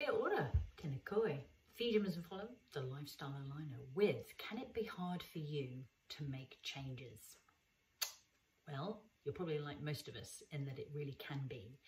Kia ora, tēnā koe. Jamieson-Folland, the lifestyle aligner with Can It Be Hard for You to Make Changes? Well, you're probably like most of us in that it really can be.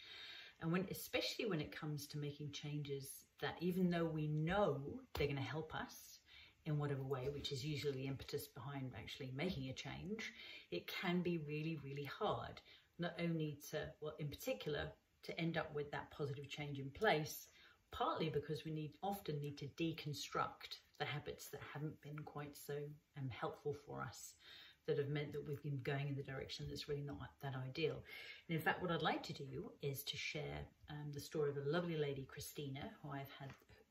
And especially when it comes to making changes that even though we know they're going to help us in whatever way, which is usually the impetus behind actually making a change, it can be really, really hard. Not only to, well, in particular, to end up with that positive change in place, partly because we often need to deconstruct the habits that haven't been quite so helpful for us, that have meant that we've been going in the direction that's really not that ideal. And in fact, what I'd like to do is to share the story of a lovely lady, Christina,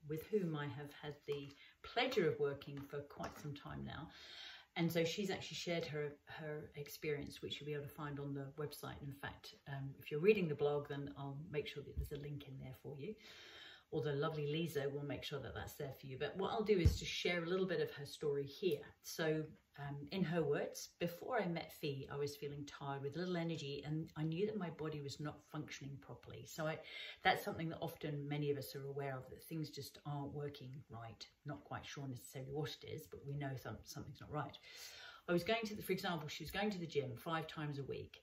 with whom I have had the pleasure of working for quite some time now. And so she's actually shared her experience, which you'll be able to find on the website. In fact, if you're reading the blog, then I'll make sure that there's a link in there for you. Although lovely Lisa will make sure that that's there for you. But what I'll do is to share a little bit of her story here. So in her words, before I met Fee, I was feeling tired with little energy, and I knew that my body was not functioning properly. So that's something that often many of us are aware of, that things just aren't working right. Not quite sure necessarily what it is, but we know something's not right. I was going to, for example, she was going to the gym 5 times a week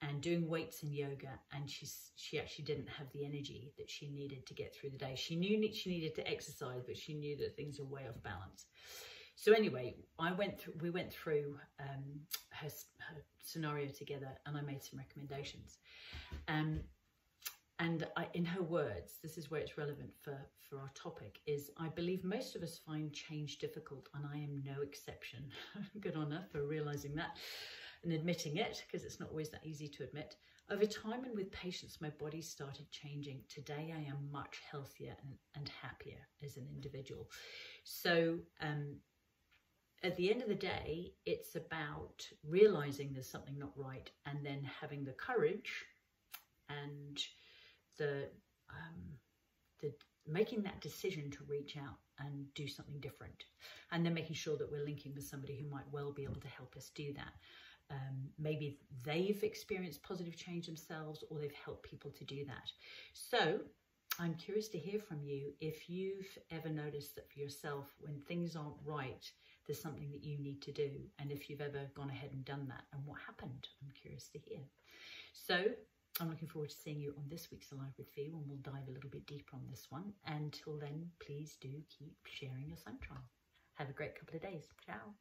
and doing weights and yoga, and she actually didn't have the energy that she needed to get through the day. She knew she needed to exercise, but she knew that things were way off balance. So anyway, we went through her scenario together, and I made some recommendations. And in her words, this is where it's relevant for our topic, is I believe most of us find change difficult, and I am no exception. Good on her for realising that and admitting it, because it's not always that easy to admit. Over time and with patience, my body started changing. Today, I am much healthier and happier as an individual. So at the end of the day, it's about realising there's something not right, and then having the courage and the making that decision to reach out and do something different, and then making sure that we're linking with somebody who might well be able to help us do that. Maybe they've experienced positive change themselves, or they've helped people to do that. So I'm curious to hear from you if you've ever noticed that for yourself, when things aren't right, there's something that you need to do, and if you've ever gone ahead and done that and what happened. I'm curious to hear. So I'm looking forward to seeing you on this week's Alive with Fee, when we'll dive a little bit deeper on this one. Until then, please do keep sharing your sunshine. Have a great couple of days. Ciao.